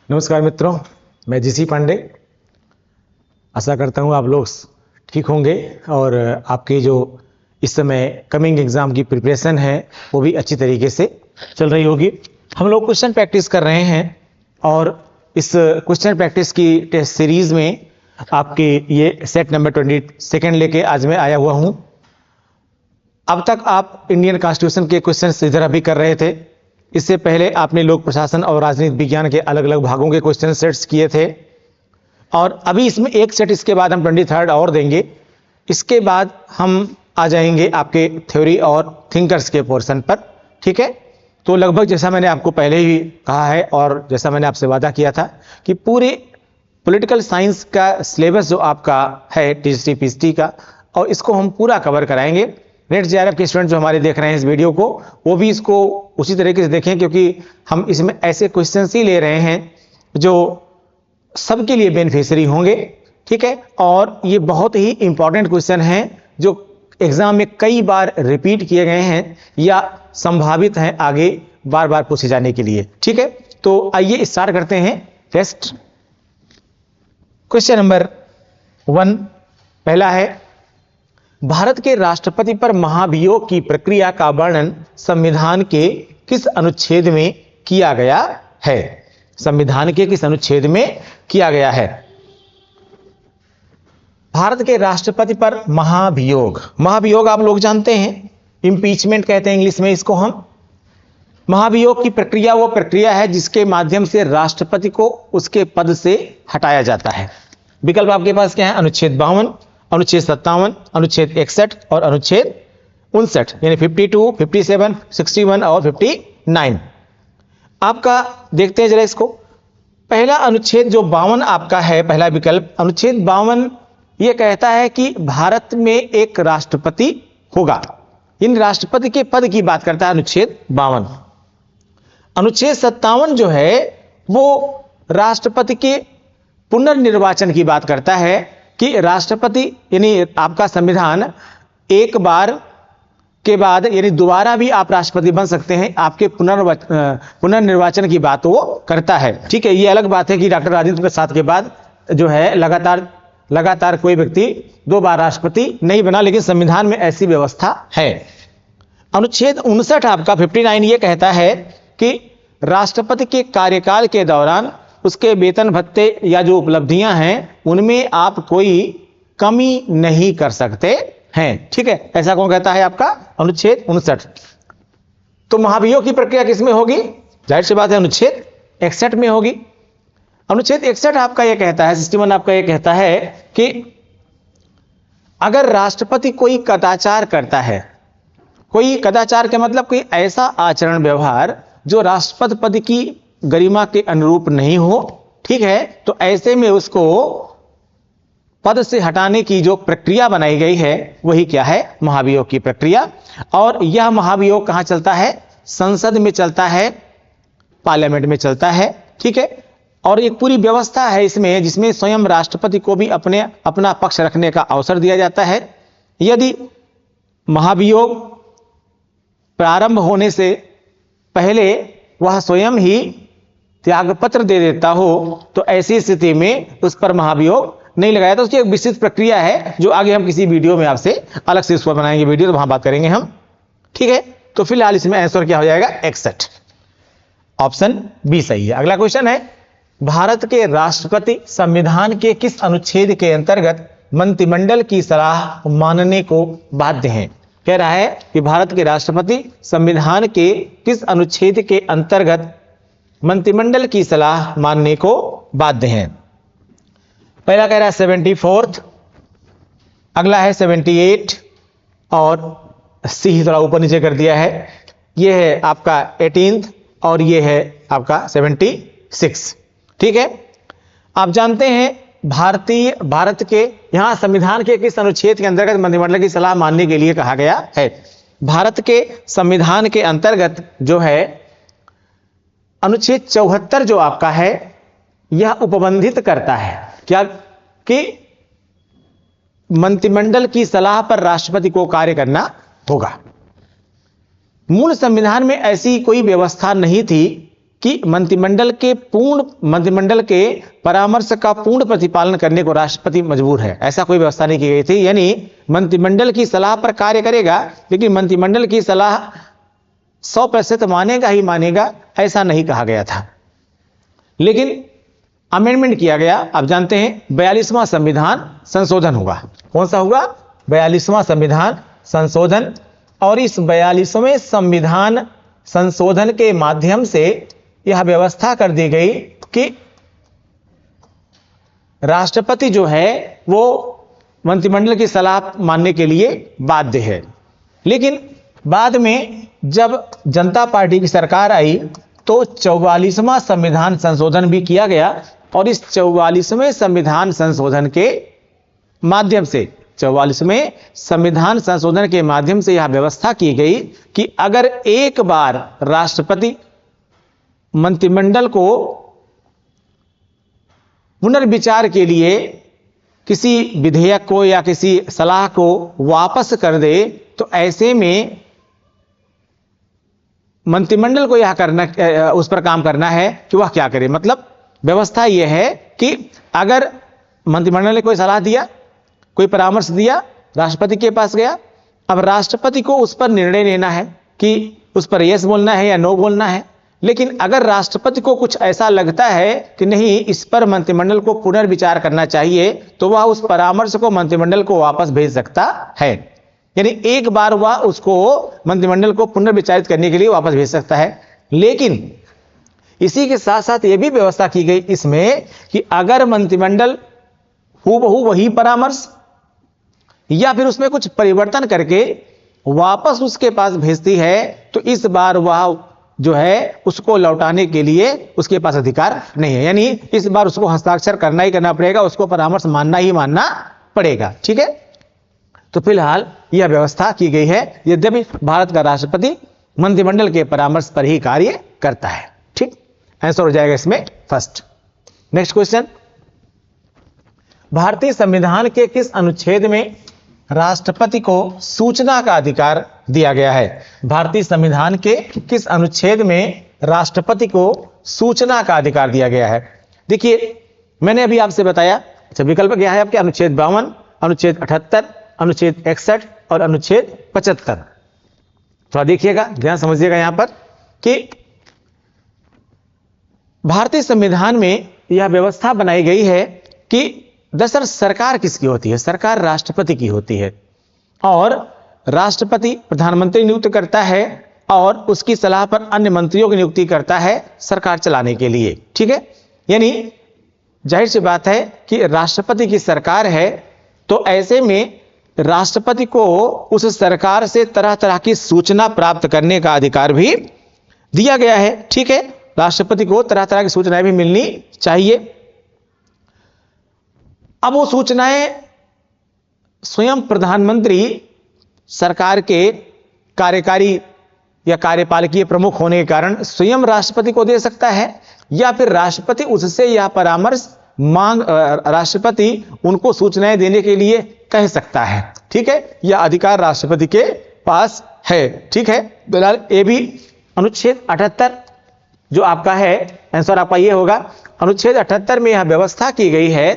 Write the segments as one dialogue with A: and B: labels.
A: नमस्कार मित्रों, मैं जीसी पांडे। आशा करता हूँ आप लोग ठीक होंगे और आपकी जो इस समय कमिंग एग्जाम की प्रिपरेशन है वो भी अच्छी तरीके से चल रही होगी। हम लोग क्वेश्चन प्रैक्टिस कर रहे हैं और इस क्वेश्चन प्रैक्टिस की टेस्ट सीरीज में आपके ये सेट नंबर 22 लेके आज मैं आया हुआ हूँ। अब तक आप इंडियन कॉन्स्टिट्यूशन के क्वेश्चन इधर अभी कर रहे थे। इससे पहले आपने लोक प्रशासन और राजनीति विज्ञान के अलग अलग भागों के क्वेश्चन सेट्स किए थे और अभी इसमें एक सेट इसके बाद हम 23 और देंगे। इसके बाद हम आ जाएंगे आपके थ्योरी और थिंकर्स के पोर्शन पर। ठीक है, तो लगभग जैसा मैंने आपको पहले ही कहा है और जैसा मैंने आपसे वादा किया था कि पूरे पॉलिटिकल साइंस का सिलेबस जो आपका है टीजीटी पीएचडी का, और इसको हम पूरा कवर कराएंगे। नेट जेआरएफ के स्टूडेंट जो हमारे देख रहे हैं इस वीडियो को, वो भी इसको उसी तरीके से देखें, क्योंकि हम इसमें ऐसे क्वेश्चंस ही ले रहे हैं जो सबके लिए बेनिफिशियरी होंगे। ठीक है, और ये बहुत ही इंपॉर्टेंट क्वेश्चन हैं जो एग्जाम में कई बार रिपीट किए गए हैं या संभावित हैं आगे बार बार पूछे जाने के लिए। ठीक है, तो आइए स्टार्ट करते हैं। फर्स्ट क्वेश्चन नंबर 1 पहला है, भारत के राष्ट्रपति पर महाभियोग की प्रक्रिया का वर्णन संविधान के किस अनुच्छेद में किया गया है? संविधान के किस अनुच्छेद में किया गया है? भारत के राष्ट्रपति पर महाभियोग, महाभियोग आप लोग जानते हैं, इंपीचमेंट कहते हैं इंग्लिश में इसको हम। महाभियोग की प्रक्रिया वो प्रक्रिया है जिसके माध्यम से राष्ट्रपति को उसके पद से हटाया जाता है। विकल्प आपके पास क्या है? अनुच्छेद 52, अनुच्छेद 57, अनुच्छेद 61 और अनुच्छेद 59, यानी 52, 57, 61 और 59। आपका देखते हैं जरा इसको। पहला अनुच्छेद जो 52 आपका है, पहला विकल्प अनुच्छेद 52 यह कहता है कि भारत में एक राष्ट्रपति होगा। इन राष्ट्रपति के पद की बात करता है अनुच्छेद 52। अनुच्छेद 57 जो है वो राष्ट्रपति के पुनर्निर्वाचन की बात करता है कि राष्ट्रपति यानी आपका संविधान एक बार के बाद यानी दोबारा भी आप राष्ट्रपति बन सकते हैं, आपके पुनर्निर्वाचन की बात वो करता है। ठीक है, ये अलग बात है कि डॉक्टर राजेंद्र प्रसाद के बाद जो है लगातार कोई व्यक्ति 2 बार राष्ट्रपति नहीं बना, लेकिन संविधान में ऐसी व्यवस्था है। अनुच्छेद 59 आपका 59 ये कहता है कि राष्ट्रपति के कार्यकाल के दौरान उसके वेतन भत्ते या जो उपलब्धियां हैं उनमें आप कोई कमी नहीं कर सकते हैं। ठीक है, ऐसा कौन कहता है? आपका अनुच्छेद 59। तो महाभियोग की प्रक्रिया किसमें होगी? जाहिर सी बात है अनुच्छेद 61 में होगी। अनुच्छेद 61 आपका यह कहता है, 61 आपका यह कहता है कि अगर राष्ट्रपति कोई कदाचार करता है, कोई कदाचार के मतलब कोई ऐसा आचरण व्यवहार जो राष्ट्रपति पद की गरिमा के अनुरूप नहीं हो, ठीक है, तो ऐसे में उसको पद से हटाने की जो प्रक्रिया बनाई गई है वही क्या है? महाभियोग की प्रक्रिया। और यह महाभियोग कहां चलता है? संसद में चलता है, पार्लियामेंट में चलता है। ठीक है, और एक पूरी व्यवस्था है इसमें जिसमें स्वयं राष्ट्रपति को भी अपना पक्ष रखने का अवसर दिया जाता है। यदि महाभियोग प्रारंभ होने से पहले वह स्वयं ही त्यागपत्र दे देता हो तो ऐसी स्थिति में उस पर महाभियोग नहीं लगाया। तो उसकी एक विस्तृत प्रक्रिया है जो आगे हम किसी वीडियो में आपसे अलग से उस पर बनाएंगे वीडियो, तो वहां बात करेंगे हम। ठीक है, तो फिलहाल इसमें आंसर क्या हो जाएगा? 61, ऑप्शन बी सही है। अगला क्वेश्चन है, भारत के राष्ट्रपति संविधान के किस अनुच्छेद के अंतर्गत मंत्रिमंडल की सलाह मानने को बाध्य हैं? कह रहा है कि भारत के राष्ट्रपति संविधान के किस अनुच्छेद के अंतर्गत मंत्रिमंडल की सलाह मानने को बाध्य हैं? पहला कह रहा है 74, अगला है 78 और सी थोड़ा ऊपर नीचे कर दिया है। यह है आपका 18 और यह है आपका 76। ठीक है, आप जानते हैं भारत के यहां संविधान के किस अनुच्छेद के अंतर्गत मंत्रिमंडल की सलाह मानने के लिए कहा गया है? भारत के संविधान के अंतर्गत जो है अनुच्छेद 74 जो आपका है यह उपबंधित करता है क्या? कि मंत्रिमंडल की सलाह पर राष्ट्रपति को कार्य करना होगा। मूल संविधान में ऐसी कोई व्यवस्था नहीं थी कि मंत्रिमंडल के परामर्श का पूर्ण प्रतिपालन करने को राष्ट्रपति मजबूर है, ऐसा कोई व्यवस्था नहीं की गई थी। यानी मंत्रिमंडल की सलाह पर कार्य करेगा, लेकिन मंत्रिमंडल की सलाह 100% मानेगा ही मानेगा, ऐसा नहीं कहा गया था। लेकिन अमेंडमेंट किया गया। अब जानते हैं 42वां संविधान संशोधन हुआ। कौन सा हुआ? 42वां संविधान संशोधन। और इस 42वें संविधान संशोधन के माध्यम से यह व्यवस्था कर दी गई कि राष्ट्रपति जो है वो मंत्रिमंडल की सलाह मानने के लिए बाध्य है। लेकिन बाद में जब जनता पार्टी की सरकार आई तो 44वां संविधान संशोधन भी किया गया, और इस 44वें संविधान संशोधन के माध्यम से 44वें संविधान संशोधन के माध्यम से यह व्यवस्था की गई कि अगर एक बार राष्ट्रपति मंत्रिमंडल को पुनर्विचार के लिए किसी विधेयक को या किसी सलाह को वापस कर दे, तो ऐसे में मंत्रिमंडल को यह करना, उस पर काम करना है कि वह क्या करे। मतलब व्यवस्था यह है कि अगर मंत्रिमंडल ने कोई सलाह दिया, कोई परामर्श दिया, राष्ट्रपति के पास गया, अब राष्ट्रपति को उस पर निर्णय लेना है कि उस पर यस बोलना है या नो बोलना है। लेकिन अगर राष्ट्रपति को कुछ ऐसा लगता है कि नहीं, इस पर मंत्रिमंडल को पुनर्विचार करना चाहिए, तो वह उस परामर्श को मंत्रिमंडल को वापस भेज सकता है। यानी एक बार वह उसको मंत्रिमंडल को पुनर्विचारित करने के लिए वापस भेज सकता है। लेकिन इसी के साथ साथ यह भी व्यवस्था की गई इसमें कि अगर मंत्रिमंडल हूबहू वही परामर्श या फिर उसमें कुछ परिवर्तन करके वापस उसके पास भेजती है, तो इस बार वह जो है उसको लौटाने के लिए उसके पास अधिकार नहीं है। यानी इस बार उसको हस्ताक्षर करना ही करना पड़ेगा, उसको परामर्श मानना ही मानना पड़ेगा। ठीक है, तो फिलहाल यह व्यवस्था की गई है, यद्यपि भारत का राष्ट्रपति मंत्रिमंडल के परामर्श पर ही कार्य करता है। ठीक, आंसर हो जाएगा इसमें फर्स्ट। नेक्स्ट क्वेश्चन, भारतीय संविधान के किस अनुच्छेद में राष्ट्रपति को सूचना का अधिकार दिया गया है? भारतीय संविधान के किस अनुच्छेद में राष्ट्रपति को सूचना का अधिकार दिया गया है? देखिए, मैंने अभी आपसे बताया, अच्छा विकल्प क्या है आपके? अनुच्छेद 52, अनुच्छेद 78, अनुच्छेद 61 और अनुच्छेद 75। थोड़ा देखिएगा, ध्यान समझिएगा यहां पर कि भारतीय संविधान में यह व्यवस्था बनाई गई है कि दरअसल सरकार किसकी होती है? सरकार राष्ट्रपति की होती है, और राष्ट्रपति प्रधानमंत्री नियुक्त करता है और उसकी सलाह पर अन्य मंत्रियों की नियुक्ति करता है सरकार चलाने के लिए। ठीक है, यानी जाहिर सी बात है कि राष्ट्रपति की सरकार है, तो ऐसे में राष्ट्रपति को उस सरकार से तरह तरह की सूचना प्राप्त करने का अधिकार भी दिया गया है। ठीक है, राष्ट्रपति को तरह तरह की सूचनाएं भी मिलनी चाहिए। अब वो सूचनाएं स्वयं प्रधानमंत्री सरकार के कार्यकारी या कार्यपालकीय प्रमुख होने के कारण स्वयं राष्ट्रपति को दे सकता है, या फिर राष्ट्रपति उससे यह परामर्श राष्ट्रपति उनको सूचनाएं देने के लिए कह सकता है। ठीक है, यह अधिकार राष्ट्रपति के पास है। ठीक है, फिलहाल ये भी अनुच्छेद 78 जो आपका है, आंसर आपका ये होगा। अनुच्छेद 78 में यह व्यवस्था की गई है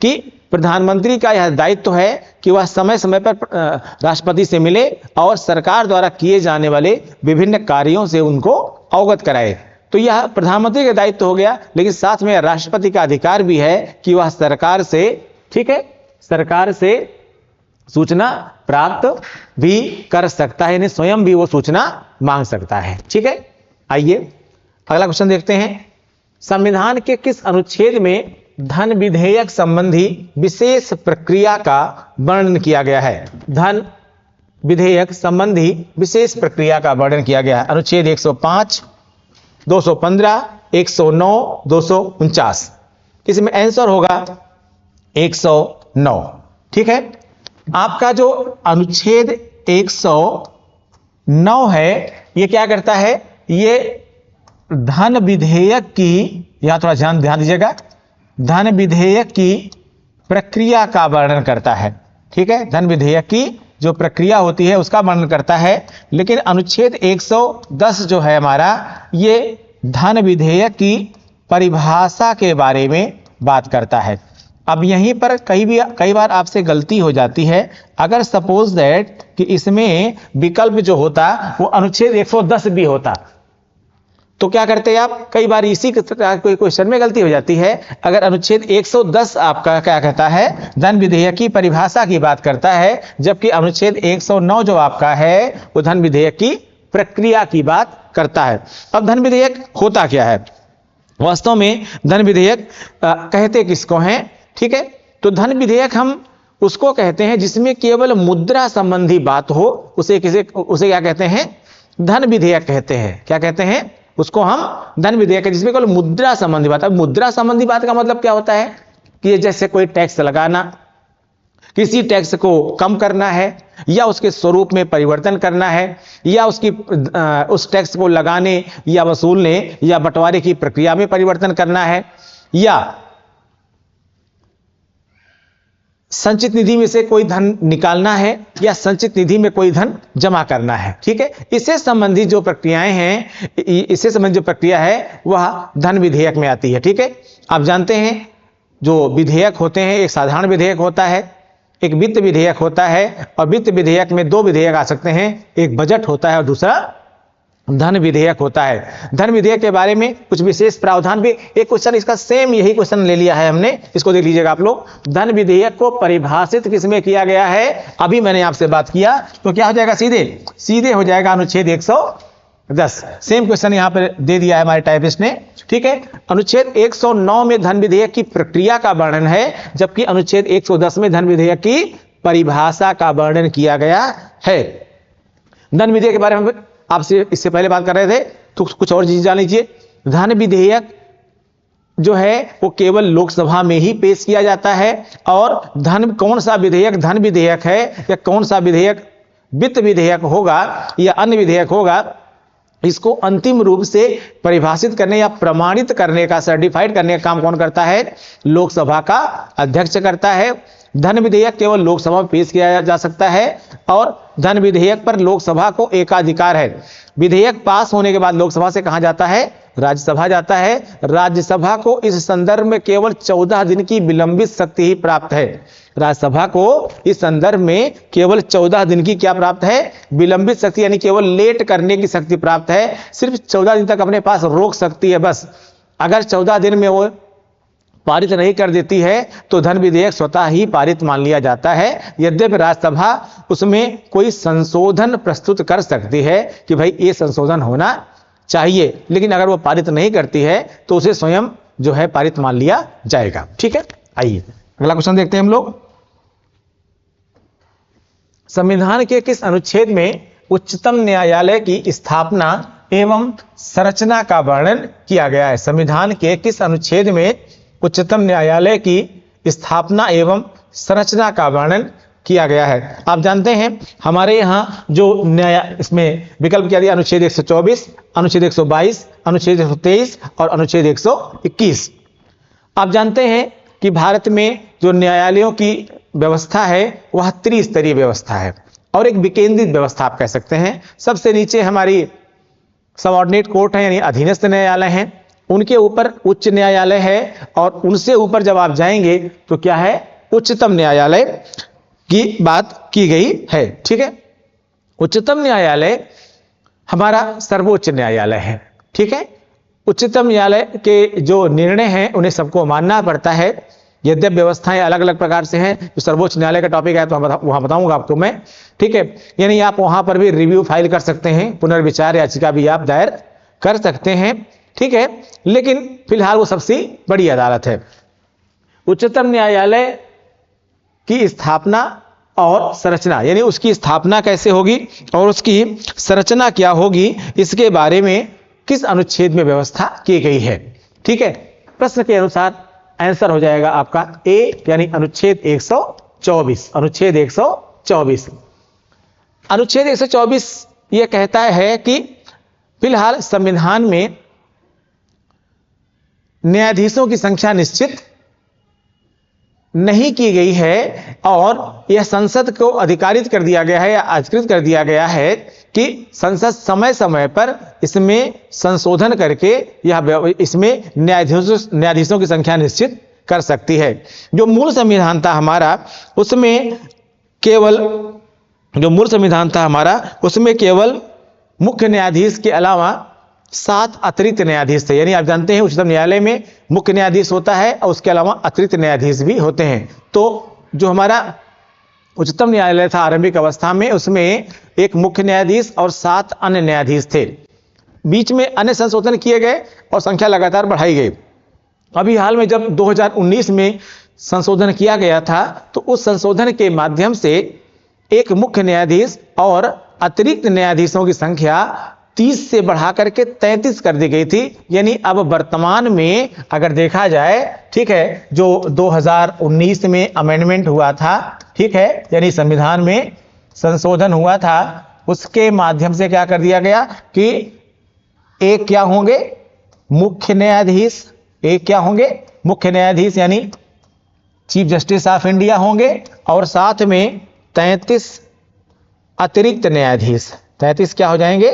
A: कि प्रधानमंत्री का यह दायित्व है कि वह समय समय पर राष्ट्रपति से मिले और सरकार द्वारा किए जाने वाले विभिन्न कार्यों से उनको अवगत कराए। तो यह प्रधानमंत्री का दायित्व हो गया, लेकिन साथ में राष्ट्रपति का अधिकार भी है कि वह सरकार से, ठीक है, सरकार से सूचना प्राप्त भी कर सकता है, यानी स्वयं भी वो सूचना मांग सकता है। ठीक है, आइए अगला क्वेश्चन देखते हैं। संविधान के किस अनुच्छेद में धन विधेयक संबंधी विशेष प्रक्रिया का वर्णन किया गया है? धन विधेयक संबंधी विशेष प्रक्रिया का वर्णन किया गया है। अनुच्छेद 105, 215, 109, 249। इसमें आंसर होगा 109। ठीक है, आपका जो अनुच्छेद 109 है, ये क्या करता है? ये धन विधेयक की, यहां थोड़ा ध्यान दीजिएगा, धन विधेयक की प्रक्रिया का वर्णन करता है। ठीक है, धन विधेयक की जो प्रक्रिया होती है उसका वर्णन करता है। लेकिन अनुच्छेद 110 जो है हमारा, ये धन विधेयक की परिभाषा के बारे में बात करता है। अब यहीं पर कई बार आपसे गलती हो जाती है। अगर सपोज दैट कि इसमें विकल्प जो होता वो अनुच्छेद 110 भी होता, तो क्या करते हैं आप? कई बार इसी कोई क्वेश्चन में गलती हो जाती है। अगर अनुच्छेद 110 आपका क्या कहता है, धन विधेयक की परिभाषा की बात करता है, जबकि अनुच्छेद 109 जो आपका है वो धन विधेयक की प्रक्रिया की बात करता है। अब धन विधेयक होता क्या है? वास्तव में धन विधेयक कहते किसको हैं? ठीक है, तो धन विधेयक हम उसको कहते हैं जिसमें केवल मुद्रा संबंधी बात हो, उसे क्या कहते हैं? धन विधेयक कहते हैं। क्या कहते हैं? उसको हम धन विधेयक है जिसमें केवल मुद्रा संबंधी बात। अब मुद्रा संबंधी बात का मतलब क्या होता है कि जैसे कोई टैक्स लगाना, किसी टैक्स को कम करना है, या उसके स्वरूप में परिवर्तन करना है, या उस टैक्स को लगाने या वसूलने या बंटवारे की प्रक्रिया में परिवर्तन करना है, या संचित निधि में से कोई धन निकालना है, या संचित निधि में कोई धन जमा करना है। ठीक है, इससे संबंधित जो प्रक्रियाएं हैं, इससे संबंधित जो प्रक्रिया है वह धन विधेयक में आती है। ठीक है, आप जानते हैं जो विधेयक होते हैं, एक साधारण विधेयक होता है, एक वित्त विधेयक होता है, और वित्त विधेयक में दो विधेयक आ सकते हैं, एक बजट होता है और दूसरा धन विधेयक होता है। धन विधेयक के बारे में कुछ विशेष प्रावधान भी, एक क्वेश्चन इसका सेम यही क्वेश्चन ले लिया है हमने, इसको देख लीजिएगा आप लोग। धन विधेयक को परिभाषित किसमें किया गया है? अभी मैंने आपसे बात किया, तो क्या हो जाएगा? सीधे हो जाएगा अनुच्छेद 110। सेम क्वेश्चन यहां पर दे दिया है हमारे टाइपिस्ट ने। ठीक है, अनुच्छेद 109 में धन विधेयक की प्रक्रिया का वर्णन है, जबकि अनुच्छेद 110 में धन विधेयक की परिभाषा का वर्णन किया गया है। धन विधेयक के बारे में आपसे इससे पहले बात कर रहे थे, तो कुछ और चीज जान लीजिए। धन विधेयक जो है वो केवल लोकसभा में ही पेश किया जाता है, और कौन सा विधेयक धन विधेयक है या कौन सा विधेयक वित्त विधेयक होगा या अन्य विधेयक होगा, इसको अंतिम रूप से परिभाषित करने या प्रमाणित करने का, सर्टिफाइड करने का काम कौन करता है? लोकसभा का अध्यक्ष करता है। धन विधेयक केवल लोकसभा में पेश किया जा सकता है, और धन विधेयक पर लोकसभा को एकाधिकार है। विधेयक पास होने के बाद लोकसभा से कहां जाता है? राज्यसभा जाता है। राज्यसभा को इस संदर्भ में केवल 14 दिन की विलंबित शक्ति ही प्राप्त है। राज्यसभा को इस संदर्भ में केवल 14 दिन की क्या प्राप्त है? विलंबित शक्ति, यानी केवल लेट करने की शक्ति प्राप्त है। सिर्फ 14 दिन तक अपने पास रोक सकती है बस। अगर 14 दिन में वो पारित नहीं कर देती है तो धन विधेयक स्वतः ही पारित मान लिया जाता है। यद्यपि राज्यसभा उसमें कोई संशोधन प्रस्तुत कर सकती है कि भाई ये संशोधन होना चाहिए, लेकिन अगर वो पारित नहीं करती है तो उसे स्वयं जो है पारित मान लिया जाएगा। ठीक है, आइए अगला क्वेश्चन देखते हैं हम लोग। संविधान के किस अनुच्छेद में उच्चतम न्यायालय की स्थापना एवं संरचना का वर्णन किया गया है? संविधान के किस अनुच्छेद में उच्चतम न्यायालय की स्थापना एवं संरचना का वर्णन किया गया है? आप जानते हैं हमारे यहां जो इसमें विकल्प क्या दिया? अनुच्छेद 124, अनुच्छेद 122, अनुच्छेद 123 और अनुच्छेद 121। आप जानते हैं कि भारत में जो न्यायालयों की व्यवस्था है वह त्रिस्तरीय व्यवस्था है, और एक विकेंद्रित व्यवस्था आप कह सकते हैं। सबसे नीचे हमारी सबऑर्डिनेट कोर्ट है, यानी अधीनस्थ न्यायालय हैं, उनके ऊपर उच्च न्यायालय है, और उनसे ऊपर जब आप जाएंगे तो क्या है? उच्चतम न्यायालय की बात की गई है। ठीक है, उच्चतम न्यायालय हमारा सर्वोच्च न्यायालय है। ठीक है, उच्चतम न्यायालय के जो निर्णय हैं उन्हें सबको मानना पड़ता है। यद्यप व्यवस्थाएं अलग अलग प्रकार से हैं, जो सर्वोच्च न्यायालय का टॉपिक है तो वहां बताऊंगा आपको मैं। ठीक है, यानी आप वहां पर भी रिव्यू फाइल कर सकते हैं, पुनर्विचार याचिका भी आप दायर कर सकते हैं। ठीक है, लेकिन फिलहाल वो सबसे बड़ी अदालत है। उच्चतम न्यायालय की स्थापना और संरचना, यानी उसकी स्थापना कैसे होगी और उसकी संरचना क्या होगी, इसके बारे में किस अनुच्छेद में व्यवस्था की गई है? ठीक है, प्रश्न के अनुसार आंसर हो जाएगा आपका ए, यानी अनुच्छेद 124। अनुच्छेद 124, अनुच्छेद 124 यह कहता है कि फिलहाल संविधान में न्यायाधीशों की संख्या निश्चित नहीं की गई है, और यह संसद को अधिकारित कर दिया गया है या अधिकृत कर दिया गया है कि संसद समय समय पर इसमें संशोधन करके यह इसमें न्यायाधीशों की संख्या निश्चित कर सकती है। जो मूल संविधान था हमारा उसमें केवल मुख्य न्यायाधीश के अलावा 7 अतिरिक्त न्यायाधीश थे। यानी आप जानते हैं उच्चतम न्यायालय में मुख्य न्यायाधीश होता है और उसके अलावा अतिरिक्त न्यायाधीश भी होते हैं। तो जो हमारा उच्चतम न्यायालय था आरंभिक अवस्था में, उसमें एक मुख्य न्यायाधीश और 7 अन्य न्यायाधीश थे। बीच में अन्य संशोधन किए गए और संख्या लगातार बढ़ाई गई। अभी हाल में जब 2019 में संशोधन किया गया था तो उस संशोधन के माध्यम से एक मुख्य न्यायाधीश और अतिरिक्त न्यायाधीशों की संख्या 30 से बढ़ा करके 33 कर दी गई थी। यानी अब वर्तमान में अगर देखा जाए, ठीक है, जो 2019 में अमेंडमेंट हुआ था, ठीक है, यानी संविधान में संशोधन हुआ था, उसके माध्यम से क्या कर दिया गया कि एक क्या होंगे मुख्य न्यायाधीश, यानी चीफ जस्टिस ऑफ इंडिया होंगे और साथ में 33 अतिरिक्त न्यायाधीश, 33 क्या हो जाएंगे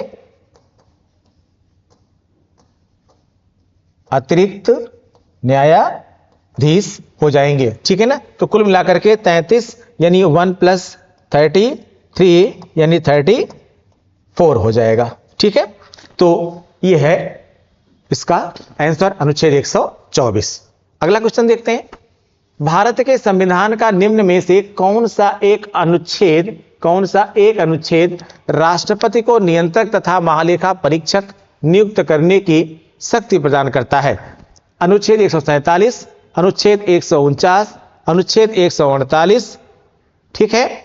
A: अतिरिक्त न्यायाधीश हो जाएंगे, ठीक है ना। तो कुल मिलाकर के 33 यानी 1 + 33 यानी 34 हो जाएगा, ठीक है। तो ये है इसका आंसर अनुच्छेद 124। अगला क्वेश्चन देखते हैं। भारत के संविधान का निम्न में से कौन सा एक अनुच्छेद राष्ट्रपति को नियंत्रक तथा महालेखा परीक्षक नियुक्त करने की शक्ति प्रदान करता है? अनुच्छेद 147, अनुच्छेद 149, अनुच्छेद 148, ठीक है,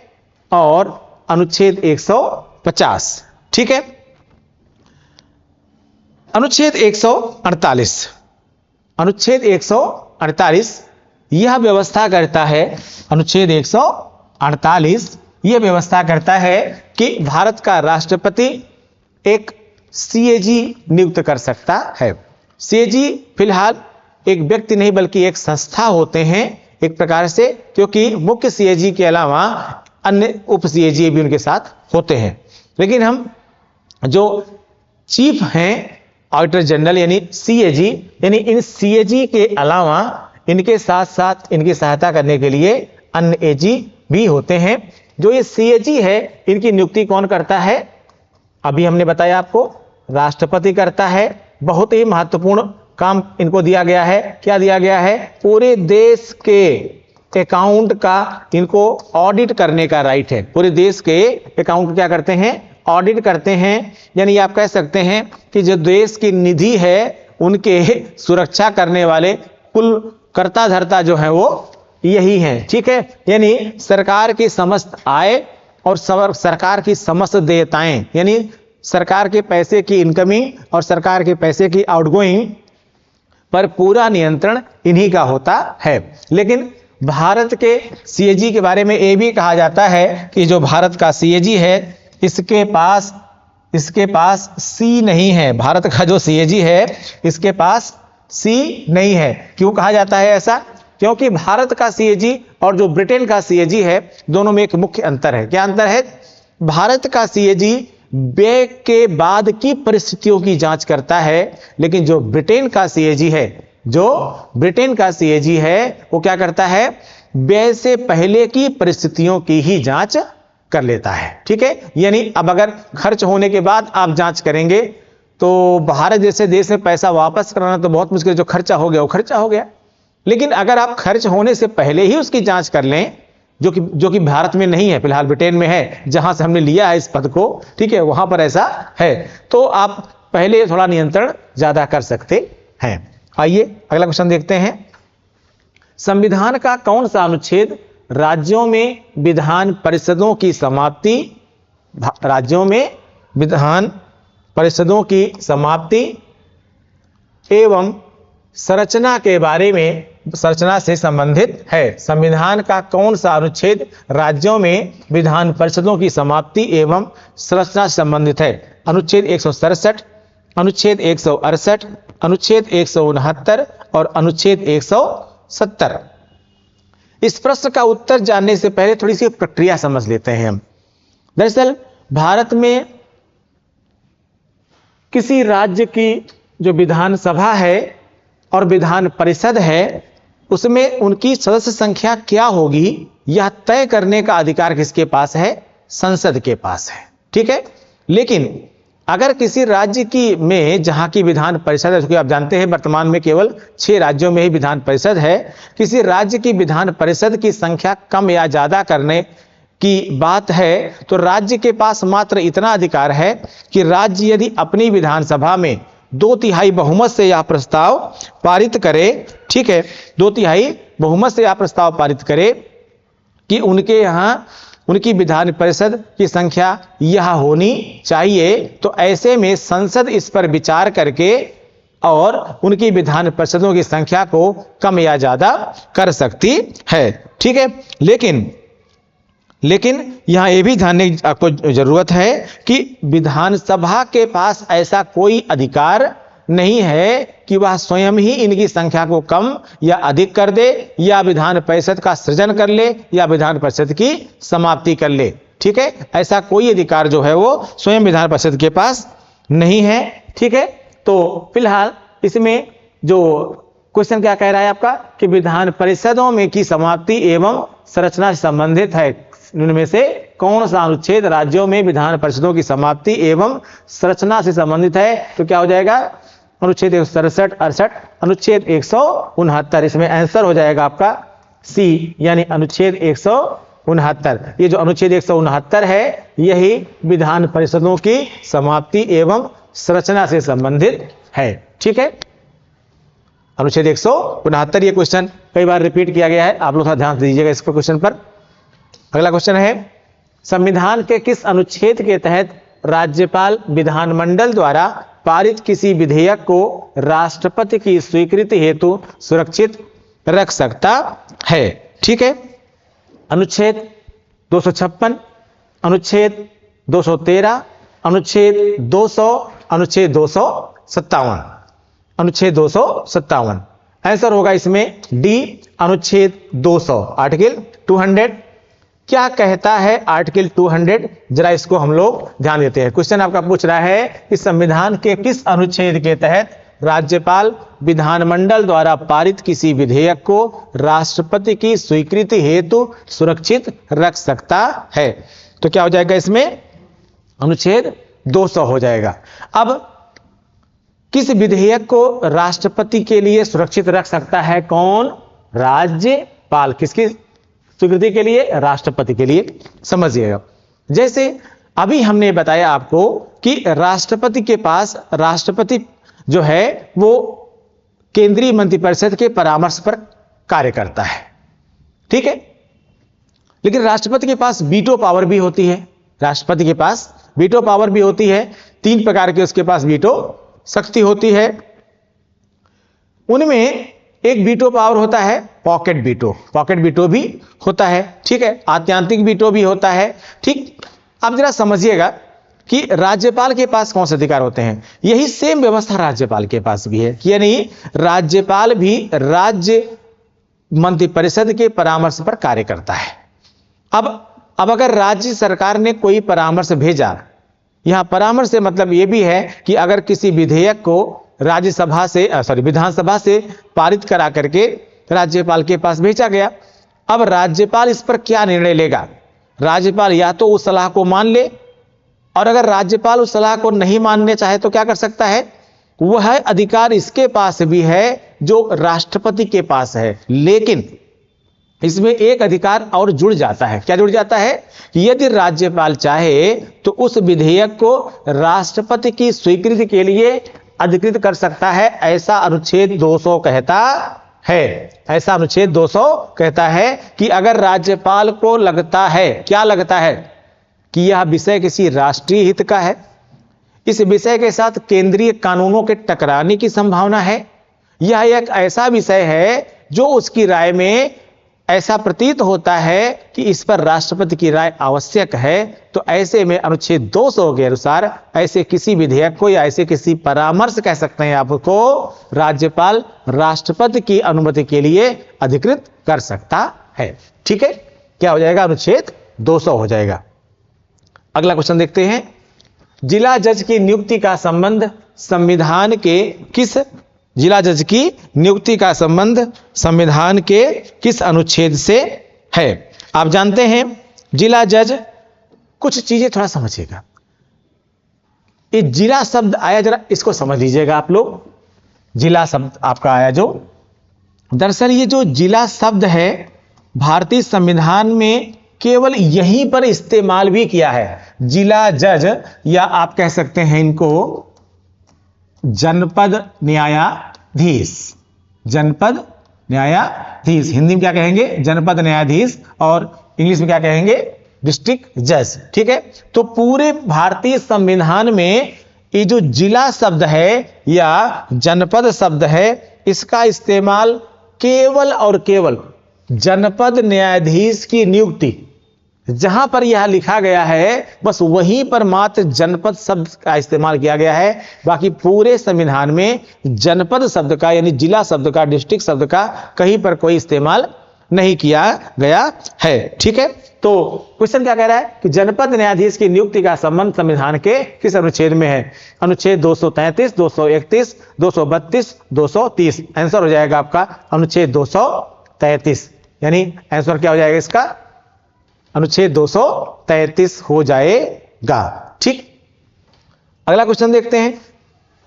A: और अनुच्छेद 150, ठीक है। अनुच्छेद 148 यह व्यवस्था करता है, अनुच्छेद 148 यह व्यवस्था करता है कि भारत का राष्ट्रपति एक सीएजी नियुक्त कर सकता है। सीएजी फिलहाल एक व्यक्ति नहीं बल्कि एक संस्था होते हैं एक प्रकार से, क्योंकि मुख्य सीएजी के अलावा अन्य उप सीएजी भी उनके साथ होते हैं। लेकिन हम जो चीफ हैं ऑडिटर जनरल यानी सीएजी, यानी इन सीएजी के अलावा इनके साथ साथ इनकी सहायता करने के लिए अन्य एजी भी होते हैं। जो ये सीएजी है इनकी नियुक्ति कौन करता है? अभी हमने बताया आपको, राष्ट्रपति करता है। बहुत ही महत्वपूर्ण काम इनको दिया गया है। क्या दिया गया है? पूरे देश के अकाउंट का इनको ऑडिट करने का राइट है। पूरे देश के अकाउंट क्या करते हैं? ऑडिट करते हैं। यानी आप कह सकते हैं कि जो देश की निधि है उनके सुरक्षा करने वाले कुल कर्ता धर्ता जो है वो यही है, ठीक है। यानी सरकार की समस्त आय और सरकार की समस्त देयताएं, यानी सरकार के पैसे की इनकमिंग और सरकार के पैसे की आउटगोइंग पर पूरा नियंत्रण इन्हीं का होता है। लेकिन भारत के सीएजी के बारे में ये भी कहा जाता है कि जो भारत का सीएजी है इसके पास सी नहीं है। भारत का जो सीएजी है इसके पास सी नहीं है। क्यों कहा जाता है ऐसा? क्योंकि भारत का सीएजी और जो ब्रिटेन का सीएजी है दोनों में एक मुख्य अंतर है। क्या अंतर है? भारत का सीएजी व्यय के बाद की परिस्थितियों की जांच करता है, लेकिन जो ब्रिटेन का सीएजी है वो क्या करता है? व्यय से पहले की परिस्थितियों की ही जांच कर लेता है, ठीक है। यानी अब अगर खर्च होने के बाद आप जांच करेंगे तो भारत जैसे देश में पैसा वापस कराना तो बहुत मुश्किल। जो खर्चा हो गया वो खर्चा हो गया। लेकिन अगर आप खर्च होने से पहले ही उसकी जांच कर लें, जो कि भारत में नहीं है, फिलहाल ब्रिटेन में है जहां से हमने लिया है इस पद को, ठीक है, वहां पर ऐसा है, तो आप पहले थोड़ा नियंत्रण ज्यादा कर सकते हैं। आइए अगला क्वेश्चन देखते हैं। संविधान का कौन सा अनुच्छेद राज्यों में विधान परिषदों की समाप्ति एवं संरचना से संबंधित है? संविधान का कौन सा अनुच्छेद राज्यों में विधान परिषदों की समाप्ति एवं संरचना से संबंधित है? अनुच्छेद 167, अनुच्छेद 168, अनुच्छेद 169 और अनुच्छेद 170। इस प्रश्न का उत्तर जानने से पहले थोड़ी सी प्रक्रिया समझ लेते हैं हम। दरअसल भारत में किसी राज्य की जो विधानसभा है और विधान परिषद है उसमें उनकी सदस्य संख्या क्या होगी यह तय करने का अधिकार किसके पास है? संसद के पास है। ठीक है, लेकिन अगर किसी राज्य की में जहां की विधान परिषद है, आप जानते हैं वर्तमान में केवल 6 राज्यों में ही विधान परिषद है, किसी राज्य की विधान परिषद की संख्या कम या ज्यादा करने की बात है तो राज्य के पास मात्र इतना अधिकार है कि राज्य यदि अपनी विधानसभा में 2/3 बहुमत से यह प्रस्ताव पारित करे, ठीक है, 2/3 बहुमत से यह प्रस्ताव पारित करे कि उनके यहां उनकी विधान परिषद की संख्या यह होनी चाहिए, तो ऐसे में संसद इस पर विचार करके और उनकी विधान परिषदों की संख्या को कम या ज्यादा कर सकती है। ठीक है, लेकिन यहां यह भी ध्यान देने की आपको जरूरत है कि विधानसभा के पास ऐसा कोई अधिकार नहीं है कि वह स्वयं ही इनकी संख्या को कम या अधिक कर दे या विधान परिषद का सृजन कर ले या विधान परिषद की समाप्ति कर ले। ठीक है, ऐसा कोई अधिकार जो है वो स्वयं विधान परिषद के पास नहीं है। ठीक है, तो फिलहाल इसमें जो क्वेश्चन क्या कह रहा है आपका कि विधान परिषदों में की समाप्ति एवं संरचना से संबंधित है, इनमें से कौन सा अनुच्छेद राज्यों में विधान परिषदों की समाप्ति एवं संरचना से संबंधित है? तो क्या हो जाएगा? अनुच्छेद 167, 68, अनुच्छेद 169। इसमें आंसर हो जाएगा आपका सी, यानी अनुच्छेद 169। ये जो अनुच्छेद 169 है यही विधान परिषदों की समाप्ति एवं संरचना से संबंधित है। ठीक है, अनुच्छेद 169। ये क्वेश्चन कई बार रिपीट किया गया है, आप लोग थोड़ा ध्यान दीजिएगा इस क्वेश्चन पर। अगला क्वेश्चन है, संविधान के किस अनुच्छेद के तहत राज्यपाल विधानमंडल द्वारा पारित किसी विधेयक को राष्ट्रपति की स्वीकृति हेतु सुरक्षित रख सकता है? ठीक है, अनुच्छेद 256, अनुच्छेद 213, अनुच्छेद 200, अनुच्छेद 257। अनुच्छेद 257 आंसर होगा इसमें डी, अनुच्छेद 200। आर्टिकल 200 क्या कहता है? आर्टिकल 200 जरा इसको हम लोग ध्यान देते हैं। क्वेश्चन आपका पूछ रहा है कि संविधान के किस अनुच्छेद के तहत राज्यपाल विधानमंडल द्वारा पारित किसी विधेयक को राष्ट्रपति की स्वीकृति हेतु सुरक्षित रख सकता है? तो क्या हो जाएगा इसमें? अनुच्छेद 200 हो जाएगा। अब किस विधेयक को राष्ट्रपति के लिए सुरक्षित रख सकता है? कौन? राज्यपाल। किसकी स्वीकृति के लिए? राष्ट्रपति के लिए। समझिएगा, जैसे अभी हमने बताया आपको कि राष्ट्रपति के पास, राष्ट्रपति जो है वो केंद्रीय मंत्रिपरिषद के परामर्श पर कार्य करता है। ठीक है, लेकिन राष्ट्रपति के पास वीटो पावर भी होती है। राष्ट्रपति के पास वीटो पावर भी होती है। 3 प्रकार की उसके पास वीटो शक्ति होती है। उनमें एक वीटो पावर होता है पॉकेट वीटो, पॉकेट वीटो भी होता है। ठीक है, आत्यांतिक वीटो भी होता है। ठीक, अब जरा समझिएगा कि राज्यपाल के पास कौन से अधिकार होते हैं। यही सेम व्यवस्था राज्यपाल के पास भी है, यानी राज्यपाल भी राज्य मंत्रिपरिषद के परामर्श पर कार्य करता है। अब अगर राज्य सरकार ने कोई परामर्श भेजा, यहां परामर्श से मतलब यह भी है कि अगर किसी विधेयक को राज्यसभा से विधानसभा से पारित करा करके राज्यपाल के पास भेजा गया, अब राज्यपाल इस पर क्या निर्णय लेगा? राज्यपाल या तो उस सलाह को मान ले, और अगर राज्यपाल उस सलाह को नहीं मानने चाहे तो क्या कर सकता है? वह अधिकार इसके पास भी है जो राष्ट्रपति के पास है। लेकिन इसमें एक अधिकार और जुड़ जाता है। क्या जुड़ जाता है? यदि राज्यपाल चाहे तो उस विधेयक को राष्ट्रपति की स्वीकृति के लिए अधिकृत कर सकता है। ऐसा अनुच्छेद 200 कहता है। ऐसा अनुच्छेद 200 कहता है कि अगर राज्यपाल को लगता है, क्या लगता है कि यह विषय किसी राष्ट्रीय हित का है, इस विषय के साथ केंद्रीय कानूनों के टकराने की संभावना है, यह एक ऐसा विषय है जो उसकी राय में ऐसा प्रतीत होता है कि इस पर राष्ट्रपति की राय आवश्यक है, तो ऐसे में अनुच्छेद 200 के अनुसार ऐसे किसी विधेयक को या ऐसे किसी परामर्श कह सकते हैं आपको, राज्यपाल राष्ट्रपति की अनुमति के लिए अधिकृत कर सकता है। ठीक है, क्या हो जाएगा? अनुच्छेद 200 हो जाएगा। अगला क्वेश्चन देखते हैं। जिला जज की नियुक्ति का संबंध संविधान के किस जिला जज की नियुक्ति का संबंध संविधान के किस अनुच्छेद से है? आप जानते हैं जिला जज, कुछ चीजें थोड़ा समझिएगा। ये जिला शब्द आया, जरा इसको समझ लीजिएगा आप लोग। जिला शब्द आपका आया जो, दरअसल ये जो जिला शब्द है भारतीय संविधान में केवल यहीं पर इस्तेमाल भी किया है। जिला जज, या आप कह सकते हैं इनको जनपद न्यायाधीश। जनपद न्यायाधीश, हिंदी में क्या कहेंगे? जनपद न्यायाधीश, और इंग्लिश में क्या कहेंगे? डिस्ट्रिक्ट जज। ठीक है, तो पूरे भारतीय संविधान में ये जो जिला शब्द है या जनपद शब्द है, इसका इस्तेमाल केवल और केवल जनपद न्यायाधीश की नियुक्ति, जहां पर यह लिखा गया है बस वहीं पर मात्र जनपद शब्द का इस्तेमाल किया गया है। बाकी पूरे संविधान में जनपद शब्द का यानी जिला शब्द का, डिस्ट्रिक्ट शब्द का कहीं पर कोई इस्तेमाल नहीं किया गया है। ठीक है, तो क्वेश्चन क्या कह रहा है कि जनपद न्यायाधीश की नियुक्ति का संबंध संविधान के किस अनुच्छेद में है? अनुच्छेद 233, 231, 232, 230। आंसर हो जाएगा आपका अनुच्छेद 233, यानी आंसर क्या हो जाएगा इसका? अनुच्छेद 233 हो जाएगा। ठीक, अगला क्वेश्चन देखते हैं।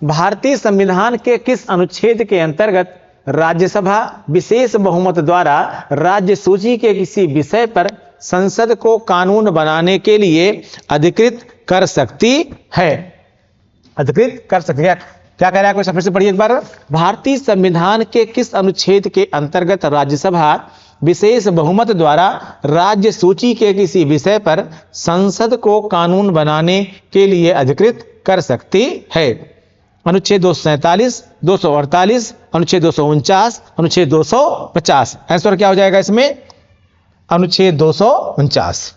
A: भारतीय संविधान के किस अनुच्छेद के अंतर्गत राज्यसभा विशेष बहुमत द्वारा राज्य सूची के किसी विषय पर संसद को कानून बनाने के लिए अधिकृत कर सकती है? अधिकृत कर सकती है, क्या कह रहा है क्वेश्चन? फिर से पढ़िए एक बार। भारतीय संविधान के किस अनुच्छेद के अंतर्गत राज्यसभा विशेष बहुमत द्वारा राज्य सूची के किसी विषय पर संसद को कानून बनाने के लिए अधिकृत कर सकती है? अनुच्छेद 247, 248, अनुच्छेद 249, अनुच्छेद 250। आंसर क्या हो जाएगा इसमें? अनुच्छेद 249।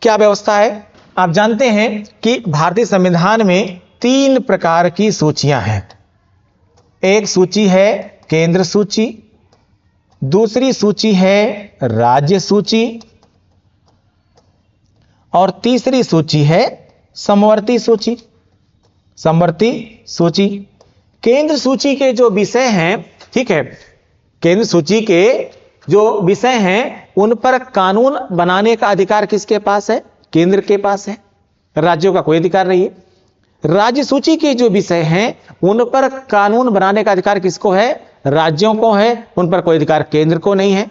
A: क्या व्यवस्था है? आप जानते हैं कि भारतीय संविधान में 3 प्रकार की सूचियां हैं। एक सूची है केंद्र सूची, दूसरी सूची है राज्य सूची, और तीसरी सूची है समवर्ती सूची। समवर्ती सूची, केंद्र सूची के जो विषय हैं, ठीक है, केंद्र सूची के जो विषय हैं उन पर कानून बनाने का अधिकार किसके पास है? केंद्र के पास है, राज्यों का कोई अधिकार नहीं है। राज्य सूची के जो विषय हैं उन पर कानून बनाने का अधिकार किसको है? राज्यों को है, उन पर कोई अधिकार केंद्र को नहीं है।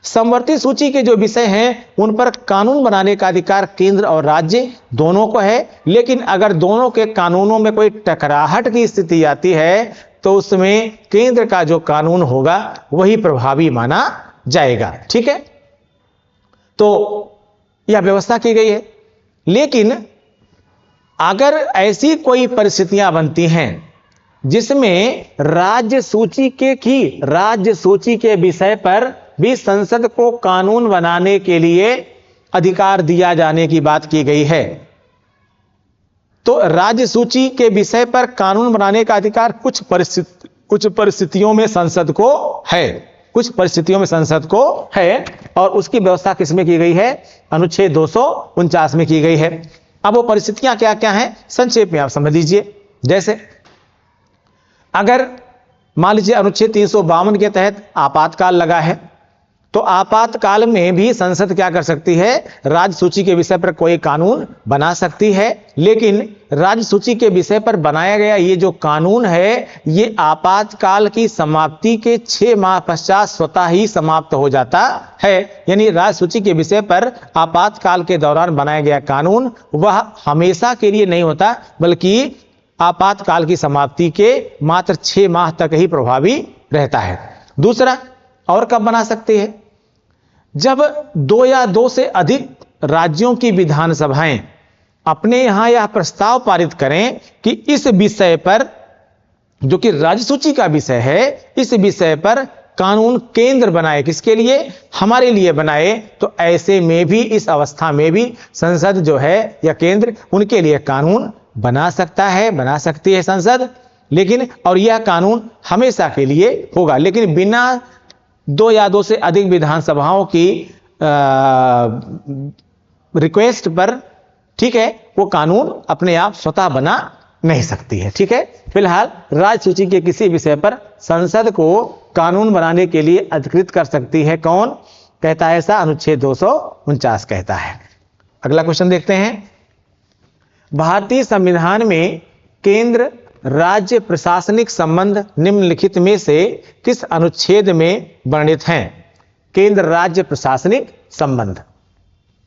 A: समवर्ती सूची के जो विषय हैं उन पर कानून बनाने का अधिकार केंद्र और राज्य दोनों को है, लेकिन अगर दोनों के कानूनों में कोई टकराहट की स्थिति आती है तो उसमें केंद्र का जो कानून होगा वही प्रभावी माना जाएगा। ठीक है, तो यह व्यवस्था की गई है। लेकिन अगर ऐसी कोई परिस्थितियां बनती हैं जिसमें राज्य सूची के विषय पर भी संसद को कानून बनाने के लिए अधिकार दिया जाने की बात की गई है, तो राज्य सूची के विषय पर कानून बनाने का अधिकार कुछ परिस्थितियों में संसद को है, कुछ परिस्थितियों में संसद को है, और उसकी व्यवस्था किसमें की गई है? अनुच्छेद 249 में की गई है। अब वो परिस्थितियां क्या क्या हैं संक्षेप में आप समझ लीजिए। जैसे अगर मान लीजिए अनुच्छेद 352 के तहत आपातकाल लगा है, तो आपातकाल में भी संसद क्या कर सकती है? राज्य सूची के विषय पर कोई कानून बना सकती है, लेकिन राज्य सूची के विषय पर बनाया गया ये जो कानून है ये आपातकाल की समाप्ति के 6 माह पश्चात स्वतः ही समाप्त हो जाता है। यानी राज्य सूची के विषय पर आपातकाल के दौरान बनाया गया कानून वह हमेशा के लिए नहीं होता, बल्कि आपातकाल की समाप्ति के मात्र 6 माह तक ही प्रभावी रहता है। दूसरा, और कब बना सकते हैं? जब 2 या 2 से अधिक राज्यों की विधानसभाएं अपने यहां यह प्रस्ताव पारित करें कि इस विषय पर, जो कि राज्य सूची का विषय है, इस विषय पर कानून केंद्र बनाए। किसके लिए? हमारे लिए बनाए। तो ऐसे में भी, इस अवस्था में भी संसद जो है या केंद्र उनके लिए कानून बना सकता है, बना सकती है संसद। लेकिन और यह कानून हमेशा के लिए होगा, लेकिन बिना 2 या 2 से अधिक विधानसभाओं की रिक्वेस्ट पर, ठीक है, वो कानून अपने आप स्वतः बना नहीं सकती है। ठीक है, फिलहाल राज्य सूची के किसी विषय पर संसद को कानून बनाने के लिए अधिकृत कर सकती है कौन, कहता है ऐसा अनुच्छेद 249 कहता है। अगला क्वेश्चन देखते हैं। भारतीय संविधान में केंद्र राज्य प्रशासनिक संबंध निम्नलिखित में से किस अनुच्छेद में वर्णित हैं? केंद्र राज्य प्रशासनिक संबंध,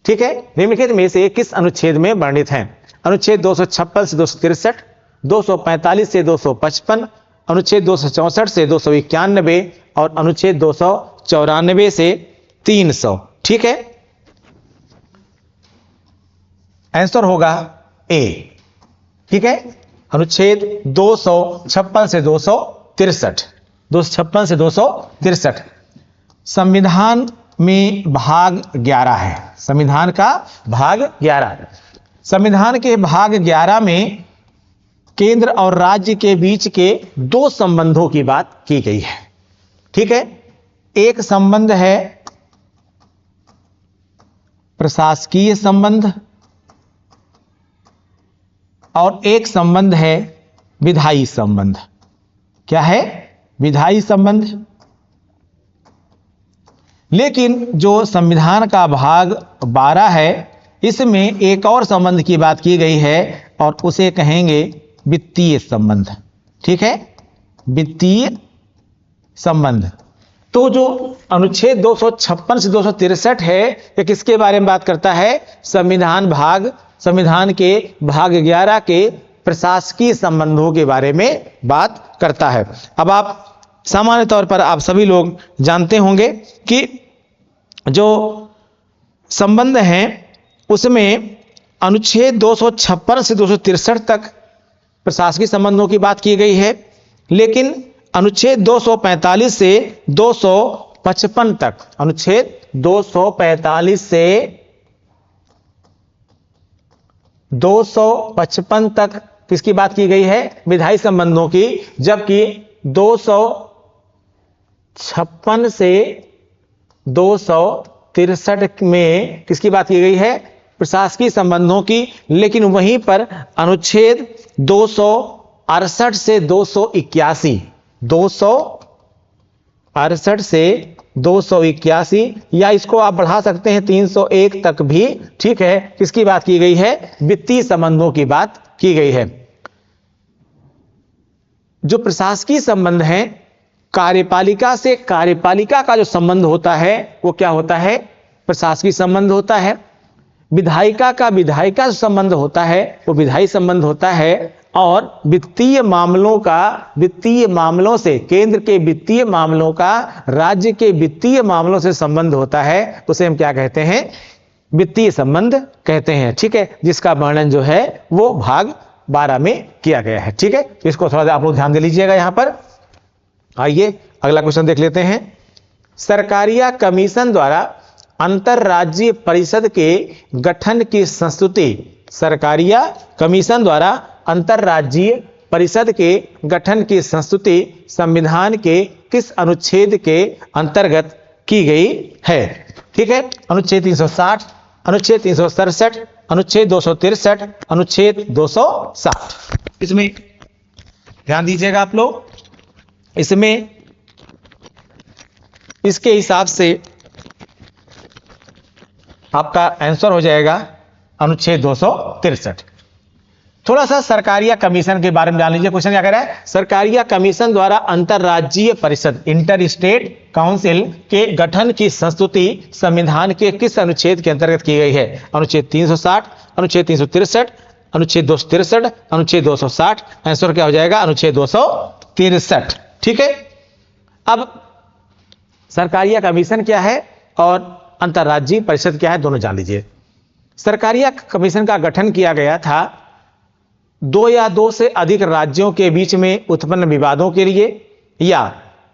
A: ठीक है, निम्नलिखित में से किस अनुच्छेद में वर्णित हैं? अनुच्छेद 256 से 263, 245 से 255, अनुच्छेद 264 से 291 और अनुच्छेद 294 से 300। ठीक है, आंसर होगा ए। ठीक है, अनुच्छेद 256 से 263, 256 से 263 संविधान में भाग 11 है। संविधान का भाग 11, संविधान के भाग 11 में केंद्र और राज्य के बीच के दो संबंधों की बात की गई है। ठीक है, एक संबंध है प्रशासकीय संबंध और एक संबंध है विधायी संबंध। क्या है? विधायी संबंध। लेकिन जो संविधान का भाग 12 है, इसमें एक और संबंध की बात की गई है और उसे कहेंगे वित्तीय संबंध। ठीक है, वित्तीय संबंध। तो जो अनुच्छेद 256 से 263 है, ये किसके बारे में बात करता है? संविधान के भाग 11 के प्रशासकीय संबंधों के बारे में बात करता है। अब आप सामान्य तौर पर आप सभी लोग जानते होंगे कि जो संबंध हैं उसमें अनुच्छेद 256 से 263 तक प्रशासकीय संबंधों की बात की गई है, लेकिन अनुच्छेद 245 से 255 तक, अनुच्छेद 245 से 255 तक किसकी बात की गई है? विधायी संबंधों की। जबकि 256 से 263 में किसकी बात की गई है? प्रशासकीय संबंधों की। लेकिन वहीं पर अनुच्छेद 268 से 281, 268 से 281 या इसको आप बढ़ा सकते हैं 301 तक भी, ठीक है, किसकी बात की गई है? वित्तीय संबंधों की बात की गई है। जो प्रशासकीय संबंध है, कार्यपालिका से कार्यपालिका का जो संबंध होता है वो क्या होता है? प्रशासकीय संबंध होता है। विधायिका का विधायिका से संबंध होता है वो विधायी संबंध होता है। और वित्तीय मामलों से, केंद्र के वित्तीय मामलों का राज्य के वित्तीय मामलों से संबंध होता है, उसे हम क्या कहते हैं? वित्तीय संबंध कहते हैं। ठीक है, जिसका वर्णन जो है वो भाग 12 में किया गया है। ठीक है, इसको थोड़ा आप लोग ध्यान दे लीजिएगा। यहां पर आइए अगला क्वेश्चन देख लेते हैं। सरकारिया कमीशन द्वारा अंतरराज्यीय परिषद के गठन की संस्तुति, सरकारिया कमीशन द्वारा अंतरराज्यीय परिषद के गठन की संस्तुति संविधान के किस अनुच्छेद के अंतर्गत की गई है? ठीक है, अनुच्छेद 360, अनुच्छेद 367, अनुच्छेद 263, अनुच्छेद 260। इसमें ध्यान दीजिएगा आप लोग। इसमें इसके हिसाब से आपका आंसर हो जाएगा अनुच्छेद 263। थोड़ा सा सरकारिया कमीशन के बारे में जान लीजिए। क्वेश्चन क्या कह रहा है? सरकारिया कमीशन द्वारा अंतरराज्यीय परिषद, इंटर स्टेट काउंसिल के गठन की संस्तुति संविधान के किस अनुच्छेद के अंतर्गत की गई है? अनुच्छेद 360, अनुच्छेद 363, अनुच्छेद 263, अनुच्छेद 260। आंसर क्या हो जाएगा? अनुच्छेद 263। ठीक है, अब सरकारिया कमीशन क्या है और अंतरराज्यीय परिषद क्या है, दोनों जान लीजिए। सरकारिया कमीशन का गठन किया गया था 2 या 2 से अधिक राज्यों के बीच में उत्पन्न विवादों के लिए, या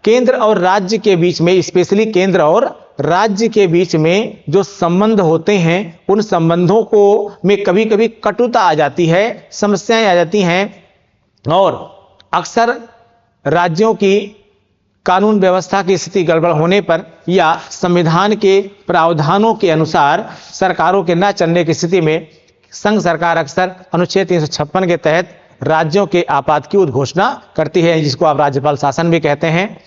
A: केंद्र और राज्य के बीच में, स्पेशली केंद्र और राज्य के बीच में जो संबंध होते हैं, उन संबंधों को में कभी कभी कटुता आ जाती है, समस्याएं आ जाती हैं और अक्सर राज्यों की कानून व्यवस्था की स्थिति गड़बड़ होने पर या संविधान के प्रावधानों के अनुसार सरकारों के न चलने की स्थिति में संघ सरकार अक्सर अनुच्छेद 356 के तहत राज्यों के आपातकाल की घोषणा करती है, जिसको आप राज्यपाल शासन भी कहते हैं,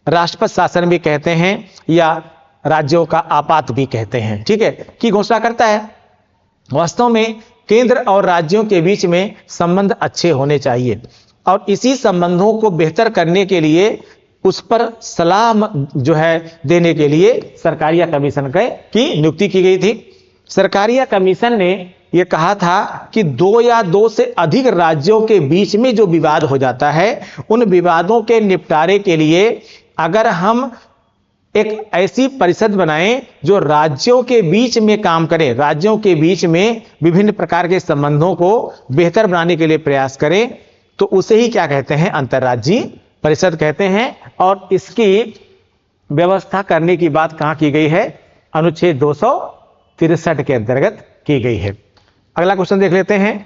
A: राष्ट्रपति शासन भी कहते हैं या राज्यों का आपात भी कहते हैं, ठीक है, की घोषणा करता है। वास्तव में केंद्र और राज्यों के बीच में संबंध अच्छे होने चाहिए और इसी संबंधों को बेहतर करने के लिए उस पर सलाह जो है देने के लिए सरकारिया कमीशन की नियुक्ति की गई थी। सरकारिया कमीशन ने यह कहा था कि 2 या 2 से अधिक राज्यों के बीच में जो विवाद हो जाता है उन विवादों के निपटारे के लिए अगर हम एक ऐसी परिषद बनाएं जो राज्यों के बीच में काम करे, राज्यों के बीच में विभिन्न प्रकार के संबंधों को बेहतर बनाने के लिए प्रयास करें, तो उसे ही क्या कहते हैं, अंतर्राज्यीय परिषद कहते हैं। और इसकी व्यवस्था करने की बात कहां की गई है, अनुच्छेद 263 के अंतर्गत की गई है। अगला क्वेश्चन देख लेते हैं,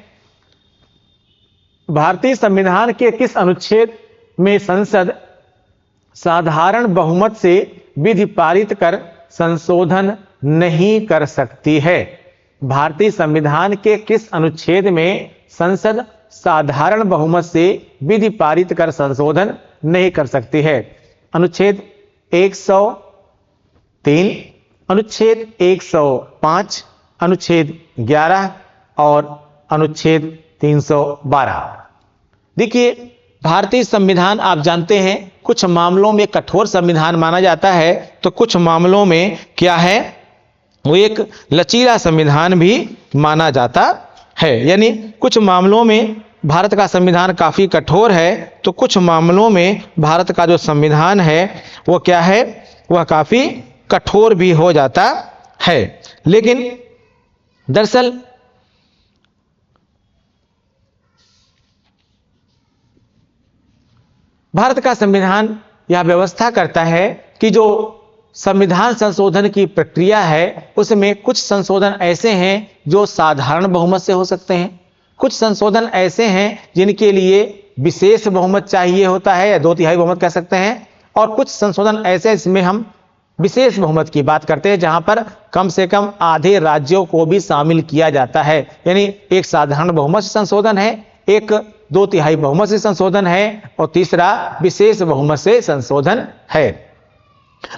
A: भारतीय संविधान के किस अनुच्छेद में संसद साधारण बहुमत से विधि पारित कर संशोधन नहीं कर सकती है? भारतीय संविधान के किस अनुच्छेद में संसद साधारण बहुमत से विधि पारित कर संशोधन नहीं कर सकती है? अनुच्छेद 103, अनुच्छेद 105, अनुच्छेद 11 और अनुच्छेद 312। देखिए, भारतीय संविधान आप जानते हैं कुछ मामलों में कठोर संविधान माना जाता है, तो कुछ मामलों में क्या है, वो एक लचीला संविधान भी माना जाता है। यानी कुछ मामलों में भारत का संविधान काफी कठोर है, तो कुछ मामलों में भारत का जो संविधान है वो क्या है, वह काफी कठोर भी हो जाता है। लेकिन दरअसल भारत का संविधान यह व्यवस्था करता है कि जो संविधान संशोधन की प्रक्रिया है उसमें कुछ संशोधन ऐसे हैं जो साधारण बहुमत से हो सकते हैं, कुछ संशोधन ऐसे हैं जिनके लिए विशेष बहुमत चाहिए होता है या 2/3 बहुमत कह सकते हैं, और कुछ संशोधन ऐसे इसमें हम विशेष बहुमत की बात करते हैं जहां पर कम से कम आधे राज्यों को भी शामिल किया जाता है। यानी एक साधारण बहुमत से संशोधन है, एक 2/3 बहुमत से संशोधन है और तीसरा विशेष बहुमत से संशोधन है।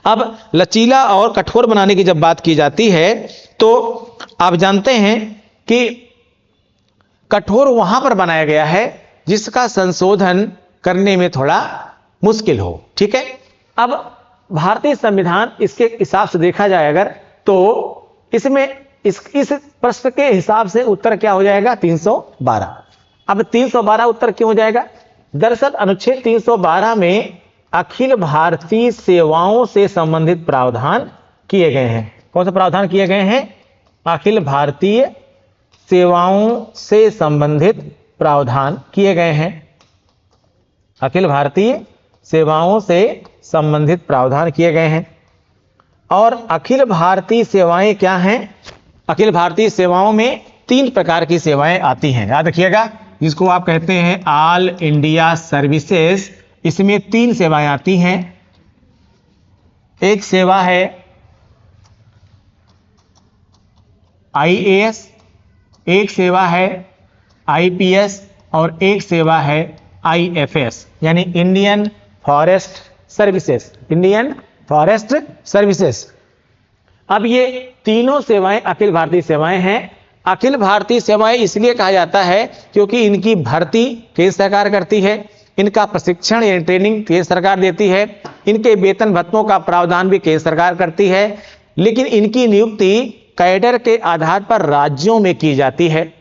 A: अब लचीला और कठोर बनाने की जब बात की जाती है तो आप जानते हैं कि कठोर वहां पर बनाया गया है जिसका संशोधन करने में थोड़ा मुश्किल हो, ठीक है। अब भारतीय संविधान इसके हिसाब से देखा जाए अगर, तो इसमें इस प्रश्न के हिसाब से उत्तर क्या हो जाएगा, 312। अब 312 उत्तर क्यों हो जाएगा, दरअसल अनुच्छेद 312 में अखिल भारतीय सेवाओं से संबंधित प्रावधान किए गए हैं। कौन से प्रावधान किए गए हैं, अखिल भारतीय सेवाओं से संबंधित प्रावधान किए गए हैं। अखिल भारतीय सेवाओं से संबंधित प्रावधान किए गए हैं। और अखिल भारतीय सेवाएं क्या हैं, अखिल भारतीय सेवाओं में 3 प्रकार की सेवाएं आती हैं, याद रखिएगा, जिसको आप कहते हैं ऑल इंडिया सर्विसेज। इसमें 3 सेवाएं आती हैं। एक सेवा है IAS, एक सेवा है IPS और एक सेवा है IFS, यानी Indian forest services, Indian forest services. अब ये तीनों सेवाएं अखिल भारतीय सेवाएं हैं। अखिल भारतीय सेवाएं इसलिए कहा जाता है क्योंकि इनकी भर्ती केंद्र सरकार करती है, इनका प्रशिक्षण या ट्रेनिंग केंद्र सरकार देती है, इनके वेतन भत्तों का प्रावधान भी केंद्र सरकार करती है, लेकिन इनकी नियुक्ति कैडर के आधार पर राज्यों में की जाती है।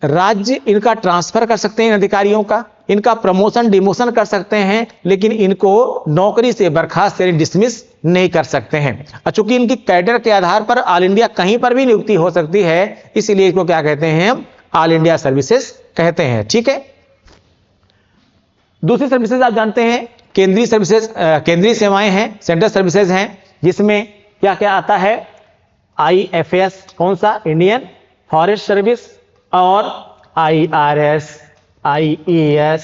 A: राज्य इनका ट्रांसफर कर सकते हैं अधिकारियों का, इनका प्रमोशन डिमोशन कर सकते हैं, लेकिन इनको नौकरी से बर्खास्त यानी डिसमिस नहीं कर सकते हैं। चूंकि इनकी कैडर के आधार पर ऑल इंडिया कहीं पर भी नियुक्ति हो सकती है, इसीलिए इसको क्या कहते हैं, हम ऑल इंडिया सर्विसेज कहते हैं, ठीक है। दूसरी सर्विसेज आप जानते हैं केंद्रीय सर्विसेज, केंद्रीय सेवाएं हैं, सेंट्रल सर्विसेज हैं, जिसमें क्या क्या आता है, IFS, कौन सा, इंडियन फॉरेस्ट सर्विस, और IRS, IAS,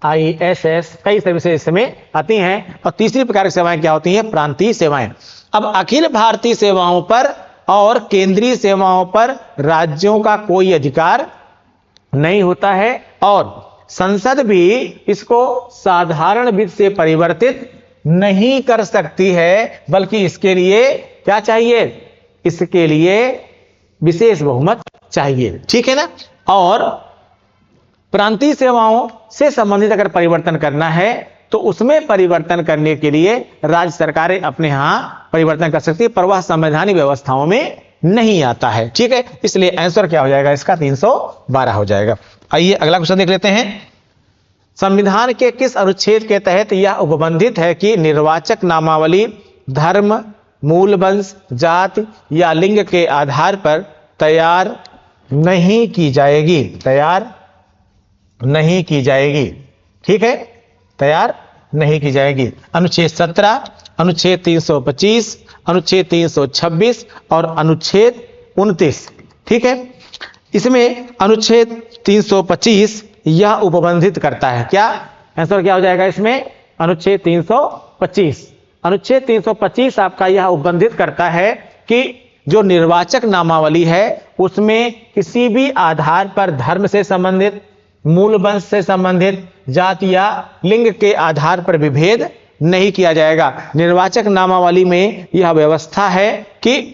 A: ISS, कई सर्विसेज इसमें आती हैं। और तीसरी प्रकार की सेवाएं क्या होती हैं? प्रांतीय सेवाएं। अब अखिल भारतीय सेवाओं पर और केंद्रीय सेवाओं पर राज्यों का कोई अधिकार नहीं होता है और संसद भी इसको साधारण वित्त से परिवर्तित नहीं कर सकती है, बल्कि इसके लिए क्या चाहिए? इसके लिए विशेष बहुमत चाहिए। ठीक है ना? और प्रांतीय सेवाओं से संबंधित अगर परिवर्तन करना है तो उसमें परिवर्तन करने के लिए राज्य सरकारें अपने यहां परिवर्तन कर सकती है, पर वह संवैधानिक व्यवस्थाओं में नहीं आता है। ठीक है, इसलिए आंसर क्या हो जाएगा इसका? 312 हो जाएगा। आइए अगला क्वेश्चन देख लेते हैं। संविधान के किस अनुच्छेद के तहत यह उपबंधित है कि निर्वाचक नामावली धर्म, मूल वंश, जाति या लिंग के आधार पर तैयार नहीं की जाएगी? तैयार नहीं की जाएगी। ठीक है, तैयार नहीं की जाएगी। अनुच्छेद 17, अनुच्छेद 325, अनुच्छेद 326 और अनुच्छेद 29। ठीक है, इसमें अनुच्छेद 325 यह उपबंधित करता है। क्या आंसर क्या हो जाएगा इसमें? अनुच्छेद 325। अनुच्छेद 325 आपका यह उपबंधित करता है कि जो निर्वाचक नामावली है उसमें किसी भी आधार पर धर्म से संबंधित, मूल वंश से संबंधित, जाति या लिंग के आधार पर विभेद नहीं किया जाएगा। निर्वाचक नामावली में यह व्यवस्था है कि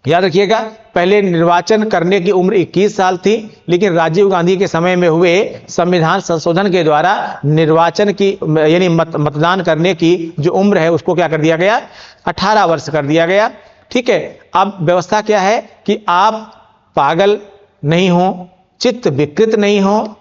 A: याद रखिएगा, पहले निर्वाचन करने की उम्र 21 साल थी, लेकिन राजीव गांधी के समय में हुए संविधान संशोधन के द्वारा निर्वाचन की यानी मतदान करने की जो उम्र है उसको क्या कर दिया गया? 18 वर्ष कर दिया गया। ठीक है, अब व्यवस्था क्या है कि आप पागल नहीं हो, चित्त विकृत नहीं हो,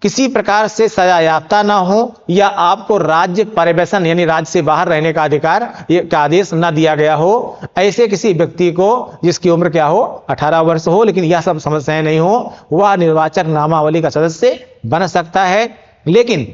A: किसी प्रकार से सजा याफ्ता ना हो, या आपको राज्य परिवेशन यानी राज्य से बाहर रहने का अधिकार का आदेश ना दिया गया हो, ऐसे किसी व्यक्ति को जिसकी उम्र क्या हो? 18 वर्ष हो, लेकिन यह सब समस्याएं नहीं हो, वह निर्वाचक नामावली का सदस्य बन सकता है। लेकिन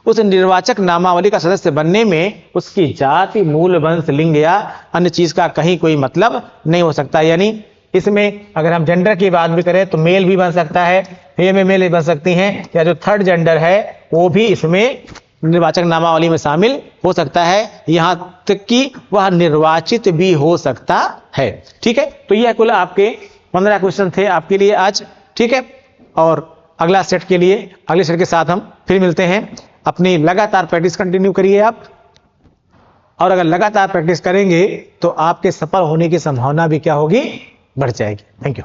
A: उस निर्वाचक नामावली का सदस्य बनने में उसकी जाति, मूल वंश, लिंग या अन्य चीज का कहीं कोई मतलब नहीं हो सकता। यानी इसमें अगर हम जेंडर की बात भी करें तो मेल भी बन सकता है, फीमेल भी बन सकती हैं, या जो थर्ड जेंडर है वो भी इसमें निर्वाचक नामावली में शामिल हो सकता है, यहां तक कि वह निर्वाचित भी हो सकता है। ठीक है, तो यह कुल आपके 15 क्वेश्चन थे आपके लिए आज। ठीक है, और अगला सेट के लिए अगले सेट के साथ हम फिर मिलते हैं। अपनी लगातार प्रैक्टिस कंटिन्यू करिए आप, और अगर लगातार प्रैक्टिस करेंगे तो आपके सफल होने की संभावना भी क्या होगी? बढ़ जाएगी। Thank you.